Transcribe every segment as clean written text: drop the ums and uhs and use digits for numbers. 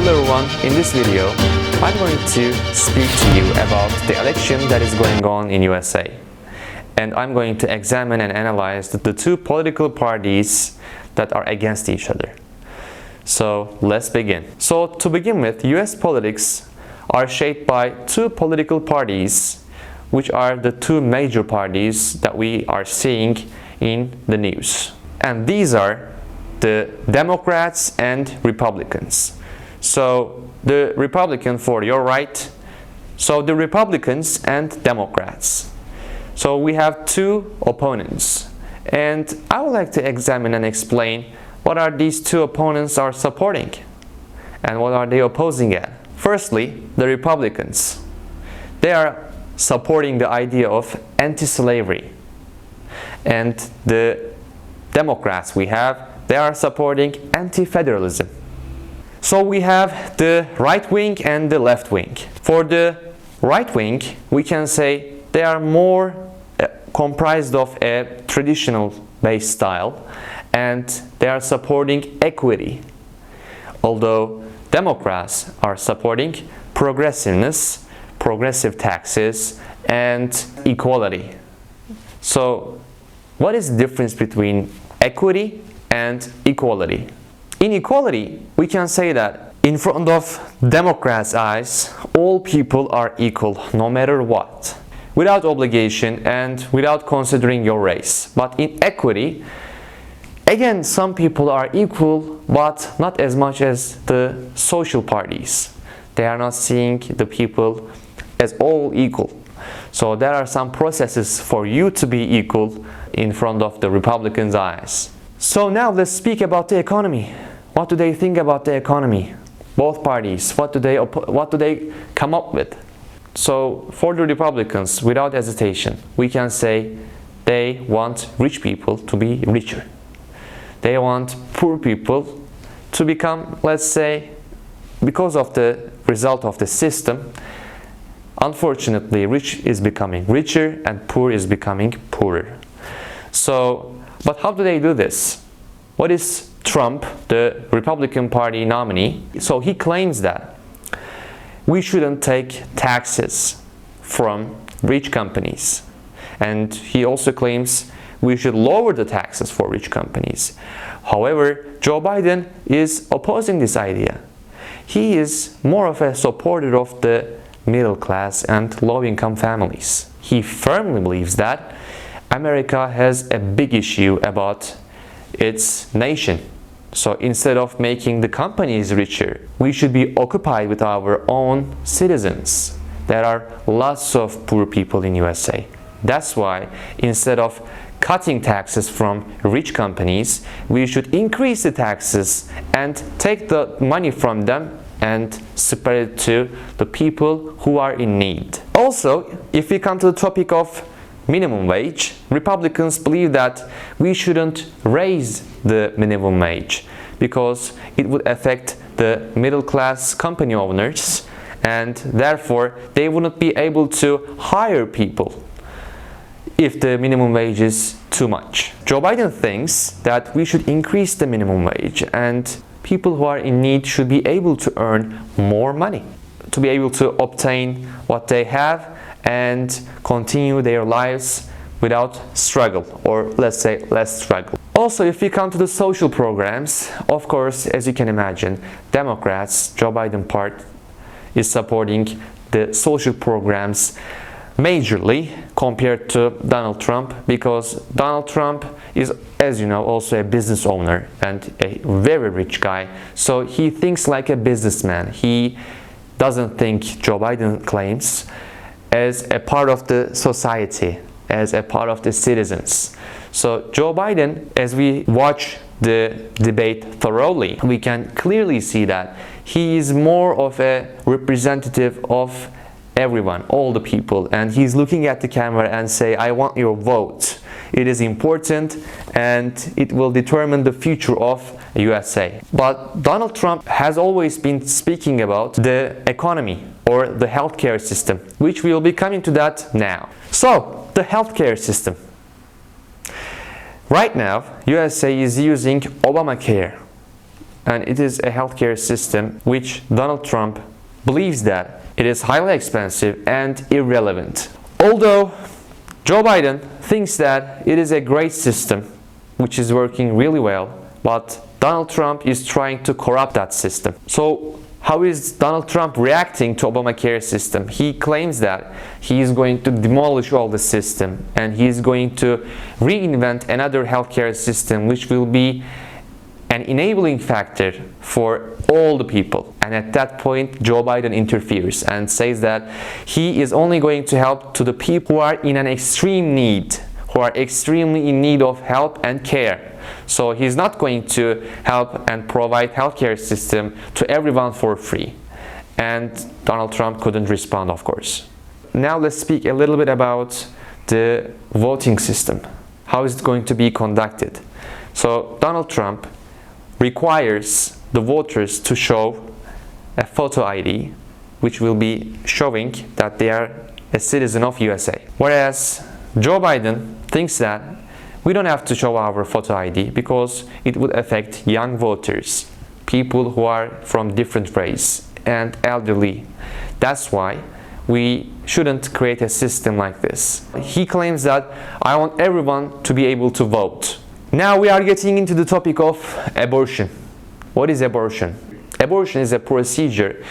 Hello everyone, in this video I'm going to speak to you about the election that is going on in USA, and I'm going to examine and analyze the two political parties that are against each other. So let's begin. So to begin with, US politics are shaped by two political parties, which are the two major parties that we are seeing in the news, and these are the Democrats and Republicans. So the Republican for your right, so the Republicans and Democrats. So we have two opponents, and I would like to examine and explain what are these two opponents are supporting and what are they opposing at. Firstly, the Republicans. They are supporting the idea of anti-slavery, and the Democrats they are supporting anti-federalism. So we have the right wing and the left wing. For the right wing, we can say they are more comprised of a traditional based style, and they are supporting equity, although Democrats are supporting progressiveness, progressive taxes, and equality. So what is the difference between equity and equality? In equality, we can say that in front of Democrats' eyes, all people are equal no matter what, without obligation and without considering your race. But in equity, again, some people are equal, but not as much as the social parties. They are not seeing the people as all equal. So there are some processes for you to be equal in front of the Republicans' eyes. So now let's speak about the economy. What do they think about the economy? Both parties, what do they come up with? So for the Republicans, without hesitation, we can say they want rich people to be richer. They want poor people to become, let's say, because of the result of the system, unfortunately, rich is becoming richer and poor is becoming poorer. So, but how do they do this? What is Trump, the Republican Party nominee? So he claims that we shouldn't take taxes from rich companies. And he also claims we should lower the taxes for rich companies. However, Joe Biden is opposing this idea. He is more of a supporter of the middle class and low-income families. He firmly believes that America has a big issue about its nation. So instead of making the companies richer, we should be occupied with our own citizens. There are lots of poor people in USA. That's why instead of cutting taxes from rich companies, we should increase the taxes and take the money from them and spread it to the people who are in need. Also, if we come to the topic of minimum wage, Republicans believe that we shouldn't raise the minimum wage because it would affect the middle class company owners, and therefore they wouldn't be able to hire people if the minimum wage is too much. Joe Biden thinks that we should increase the minimum wage and people who are in need should be able to earn more money, to be able to obtain what they have and continue their lives without struggle, or let's say less struggle. Also, if we come to the social programs, of course, as you can imagine, Democrats, Joe Biden part, is supporting the social programs majorly compared to Donald Trump, because Donald Trump is, as you know, also a business owner and a very rich guy. So he thinks like a businessman. He doesn't think Joe Biden claims as a part of the society, as a part of the citizens. So Joe Biden, as we watch the debate thoroughly, we can clearly see that he is more of a representative of everyone, all the people, and he's looking at the camera and say, I want your vote. It is important and it will determine the future of USA. But Donald Trump has always been speaking about the economy or the healthcare system, which we will be coming to that now. So, the healthcare system. Right now, USA is using Obamacare and it is a healthcare system which Donald Trump believes that it is highly expensive and irrelevant. Although Joe Biden thinks that it is a great system which is working really well, but Donald Trump is trying to corrupt that system. So how is Donald Trump reacting to Obamacare system? He claims that he is going to demolish all the system and he is going to reinvent another healthcare system which will be an enabling factor for all the people. And at that point, Joe Biden interferes and says that he is only going to help to the people who are in an extreme need, who are extremely in need of help and care. So he's not going to help and provide healthcare system to everyone for free. And Donald Trump couldn't respond, of course. Now let's speak a little bit about the voting system. How is it going to be conducted? So Donald Trump requires the voters to show a photo ID, which will be showing that they are a citizen of USA. Whereas Joe Biden thinks that we don't have to show our photo ID because it would affect young voters, people who are from different race and elderly. That's why we shouldn't create a system like this. He claims that I want everyone to be able to vote. Now we are getting into the topic of abortion. What is abortion? Abortion is a procedure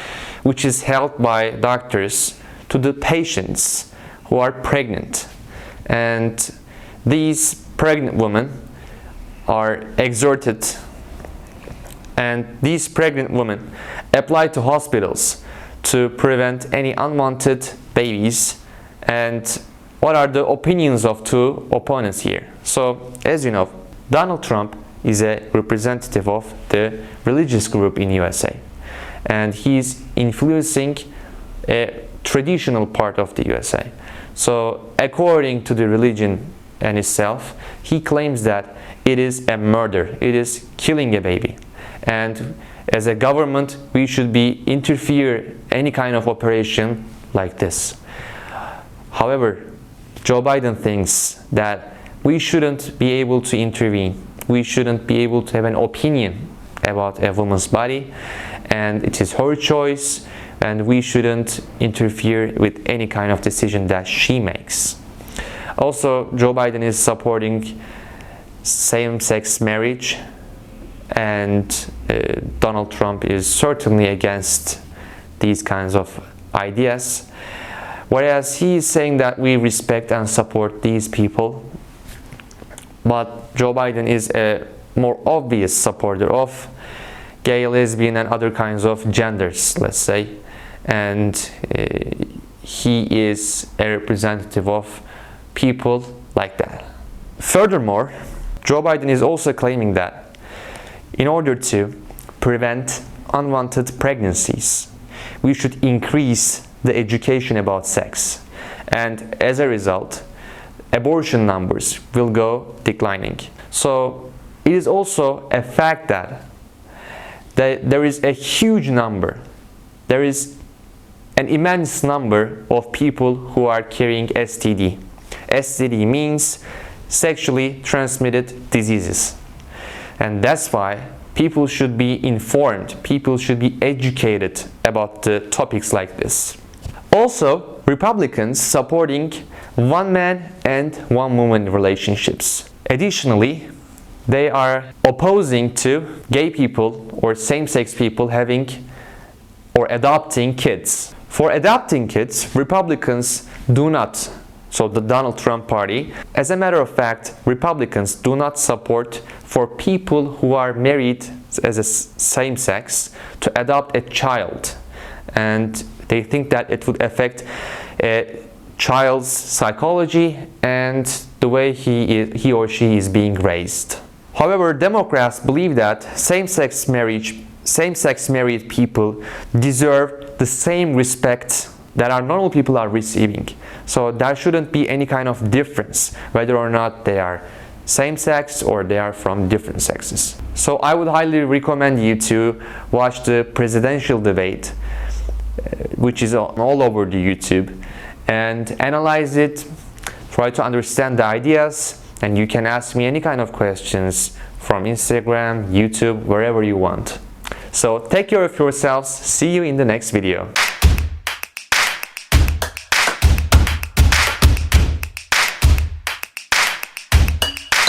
which is held by doctors to the patients who are pregnant. And these pregnant women are exhorted, and these pregnant women apply to hospitals to prevent any unwanted babies. And what are the opinions of two opponents here? So, as you know, Donald Trump is a representative of the religious group in USA, and he's influencing a traditional part of the USA. So, according to the religion and itself, he claims that it is a murder, it is killing a baby, and as a government we should be interfere any kind of operation like this. However, Joe Biden thinks that we shouldn't be able to intervene, we shouldn't be able to have an opinion about a woman's body, and it is her choice, and we shouldn't interfere with any kind of decision that she makes. Also, Joe Biden is supporting same-sex marriage, and Donald Trump is certainly against these kinds of ideas. Whereas he is saying that we respect and support these people, but Joe Biden is a more obvious supporter of gay, lesbian, and other kinds of genders, let's say, and he is a representative of people like that. Furthermore, Joe Biden is also claiming that in order to prevent unwanted pregnancies, we should increase the education about sex, and as a result, abortion numbers will go declining. So it is also a fact that there is a huge number, there is an immense number of people who are carrying STD. STD means sexually transmitted diseases, and that's why people should be informed, people should be educated about the topics like this. Also, Republicans supporting one man and one woman relationships. Additionally, they are opposing to gay people or same-sex people having or adopting kids. For adopting kids, Republicans do not, so the Donald Trump party, as a matter of fact, Republicans do not support for people who are married as a same sex to adopt a child, and they think that it would affect a child's psychology and the way he or she is being raised. However, Democrats believe that same-sex married people deserve the same respect that our normal people are receiving. So there shouldn't be any kind of difference whether or not they are same sex or they are from different sexes. So I would highly recommend you to watch the presidential debate, which is all over the YouTube, and analyze it, try to understand the ideas, and you can ask me any kind of questions from Instagram, YouTube, wherever you want. So take care of yourselves. See you in the next video.